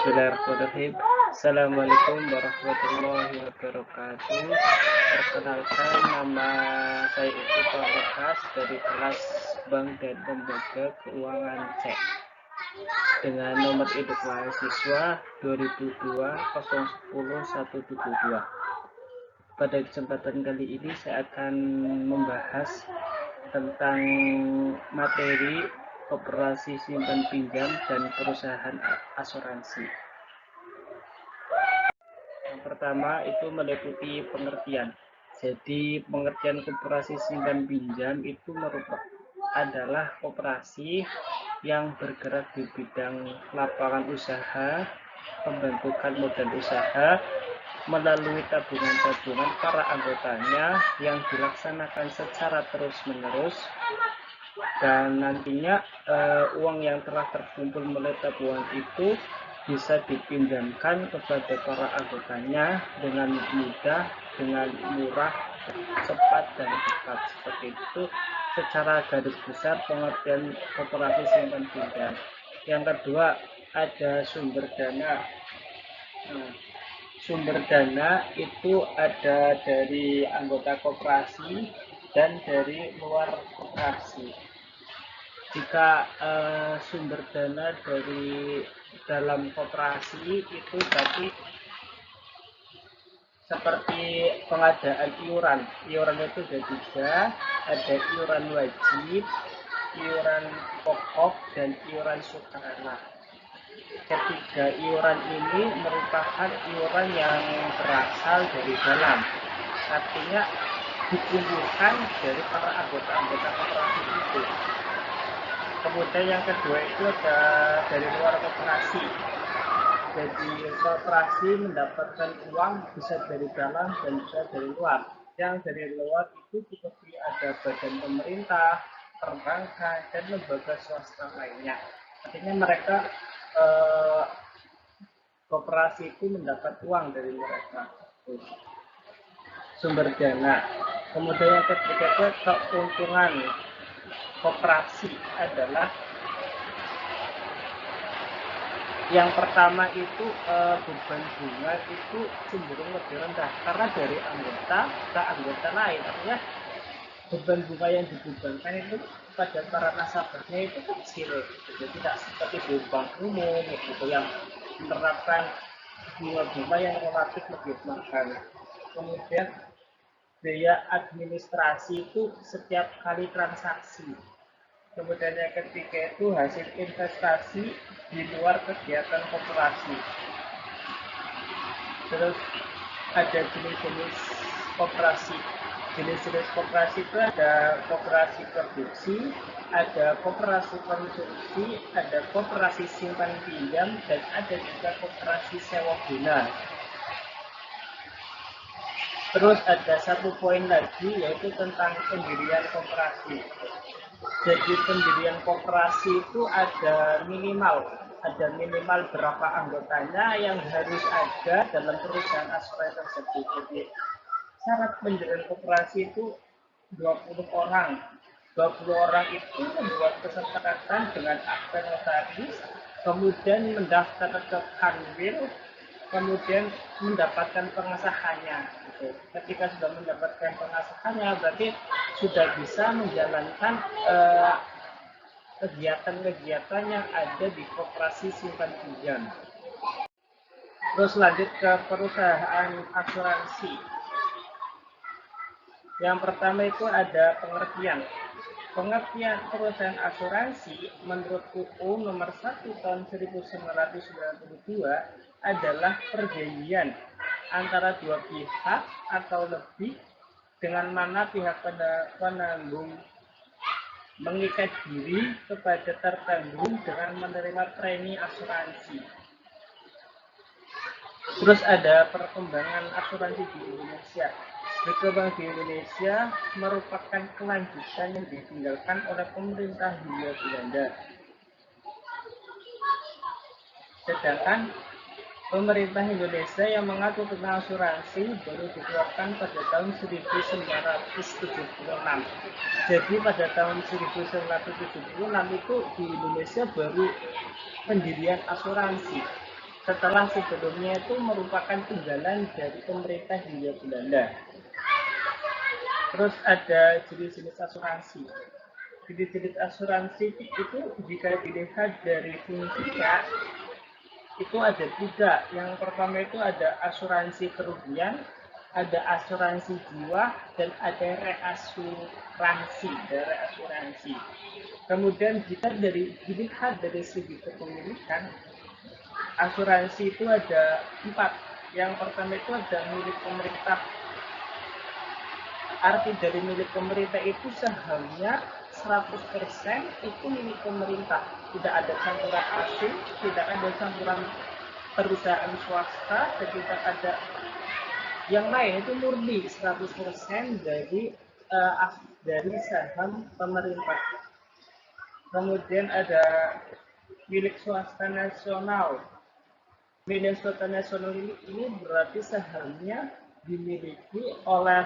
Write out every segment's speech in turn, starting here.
Bismillahirrahmanirrahim. Assalamualaikum warahmatullahi wabarakatuh. Perkenalkan, nama saya itu Lukas dari kelas Bank dan Lembaga Keuangan C dengan nomor induk mahasiswa 2002 010 172. Pada kesempatan kali ini saya akan membahas tentang materi koperasi simpan pinjam dan perusahaan asuransi. Yang pertama itu meliputi pengertian. Jadi pengertian koperasi simpan pinjam itu adalah koperasi yang bergerak di bidang lapangan usaha, pembentukan modal usaha melalui tabungan-tabungan para anggotanya yang dilaksanakan secara terus-menerus, dan nantinya uang yang telah terkumpul melalui tabungan itu bisa dipinjamkan kepada para anggotanya dengan mudah, dengan murah, cepat dan cepat. Seperti itu secara garis besar pengertian koperasi simpan pinjam. Yang kedua ada sumber dana. Sumber dana itu ada dari anggota koperasi dan dari luar koperasi. Jika sumber dana dari dalam koperasi itu berarti seperti pengadaan iuran. Iuran itu ada tiga, ada iuran wajib, iuran pokok, dan iuran sukarela. Ketiga iuran ini merupakan iuran yang berasal dari dalam, artinya dikumpulkan dari para anggota koperasi itu. Kemudian yang kedua itu ada dari luar koperasi. Jadi koperasi mendapatkan uang bisa dari dalam dan bisa dari luar. Yang dari luar itu seperti ada badan pemerintah, perbankan, dan lembaga swasta lainnya. Artinya mereka koperasi itu mendapat uang dari mereka. Sumber dana. Kemudian yang ketiga itu keuntungan koperasi adalah yang pertama itu beban bunga itu cenderung lebih rendah karena dari anggota ke anggota lain. Artinya beban bunga yang dibebankan itu pada para nasabahnya itu kecil, jadi tidak seperti di bank umum gitu yang menerapkan bunga-bunga yang relatif lebih mahal. Kemudian biaya administrasi itu setiap kali transaksi. Kemudian yang ketiga itu hasil investasi di luar kegiatan koperasi. Terus ada jenis-jenis koperasi. Jenis-jenis koperasi itu ada koperasi produksi, ada koperasi konsumsi, ada koperasi simpan pinjam, dan ada juga koperasi sewa guna. Terus ada satu poin lagi yaitu tentang pendirian koperasi. Jadi pendirian koperasi itu ada minimal berapa anggotanya yang harus ada dalam perusahaan asuransi tersebut. Jadi syarat pendirian koperasi itu 20 orang. 20 orang itu membuat kesepakatan dengan akte notaris, kemudian mendaftar ke kanwil, kemudian mendapatkan pengesahannya. Gitu. Ketika sudah mendapatkan pengesahannya, berarti sudah bisa menjalankan kegiatan-kegiatan yang ada di koperasi simpan pinjam. Terus lanjut ke perusahaan asuransi. Yang pertama itu ada pengertian. Pengertian perusahaan asuransi menurut UU nomor 1 tahun 1992 adalah perjanjian antara dua pihak atau lebih dengan mana pihak penanggung mengikat diri kepada tertanggung dengan menerima premi asuransi. Terus ada perkembangan asuransi di Indonesia. Berkembang di Indonesia merupakan kelanjutan yang ditinggalkan oleh pemerintah Hindia Belanda. Sedangkan pemerintah Indonesia yang mengatur tentang asuransi baru dikeluarkan pada tahun 1976. Jadi pada tahun 1976 itu di Indonesia baru pendirian asuransi. setelah sebelumnya itu merupakan tinggalan dari pemerintah Hindia Belanda. Terus ada jenis-jenis asuransi. Jenis-jenis asuransi itu jika dilihat dari fungsinya itu ada tiga. Yang pertama itu ada asuransi kerugian, ada asuransi jiwa, dan ada reasuransi. Kemudian jika dilihat dari segi kepemilikan, asuransi itu ada 4. Yang pertama itu ada milik pemerintah. Arti dari milik pemerintah itu sahamnya 100% itu milik pemerintah. Tidak ada campuran asing, tidak ada campuran perusahaan swasta, dan tidak ada yang lain. Itu murni 100% dari saham pemerintah. Kemudian ada milik swasta nasional. Milik swasta nasional ini berarti sahamnya dimiliki oleh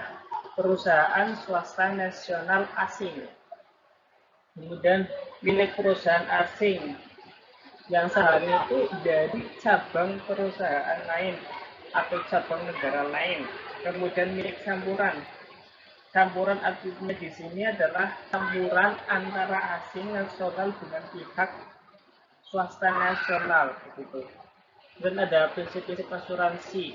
perusahaan swasta nasional asing. Kemudian milik perusahaan asing yang sahamnya itu dari cabang perusahaan lain atau cabang negara lain. Kemudian milik campuran. Campuran artinya di sini adalah campuran antara asing nasional dengan pihak swasta nasional begitu. Dan ada prinsip-prinsip asuransi.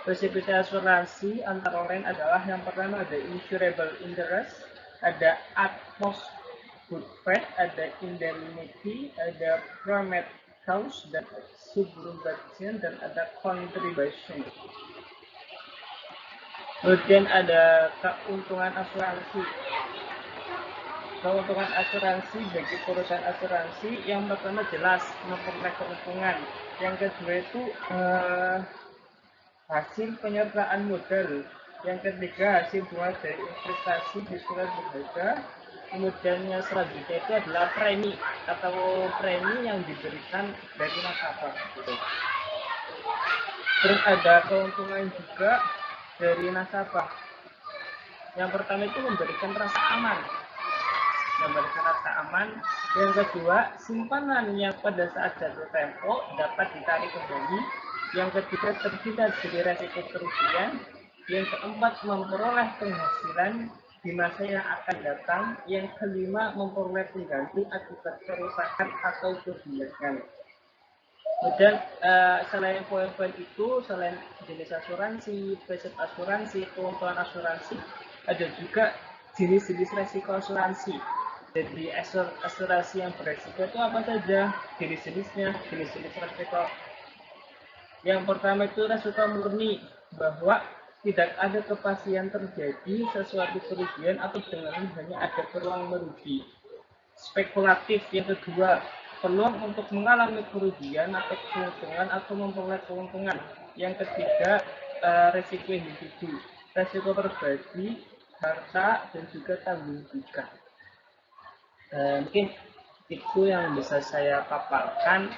Prinsip-prinsip asuransi antara lain adalah yang pertama ada insurable interest, ada utmost good faith, ada indemnity, ada prompt cause, dan subrogation, dan ada contribution. Kemudian ada keuntungan asuransi. Keuntungan asuransi bagi perusahaan asuransi yang pertama jelas memperoleh keuntungan. Yang kedua itu hasil penyertaan modal. Yang ketiga hasil buah dari investasi di surat berharga. Kemudian yang selanjutnya itu adalah premi atau premi yang diberikan dari nasabah. Gitu. Terus ada keuntungan juga dari nasabah. Yang pertama itu memberikan rasa aman. Yang kedua, simpanan yang pada saat jatuh tempo dapat ditarik kembali. Yang ketiga, terhindar dari resiko kerugian. Yang keempat, memperoleh penghasilan di masa yang akan datang. Yang kelima, memperoleh pengganti akibat kerusakan atau kehilangan. Kemudian selain poin-poin itu, selain jenis asuransi, prinsip asuransi, keuntungan asuransi, ada juga jenis-jenis resiko asuransi. Jadi asuransi yang beresiko itu apa saja? Jenis-jenisnya, jenis-jenis resiko. Yang pertama itu resiko murni, bahwa tidak ada kepastian terjadi sesuatu kerugian atau dengan hanya ada peluang merugi. Spekulatif. Yang kedua, peluang untuk mengalami kerugian atau keuntungan atau memperoleh keuntungan. Yang ketiga, resiko individu, resiko pribadi, harta, dan juga tanggung jawab. Mungkin itu yang bisa saya paparkan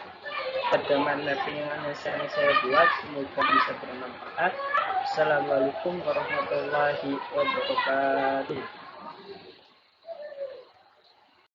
pada mapping yang saya buat. Semoga bisa bermanfaat. Assalamualaikum warahmatullahi wabarakatuh.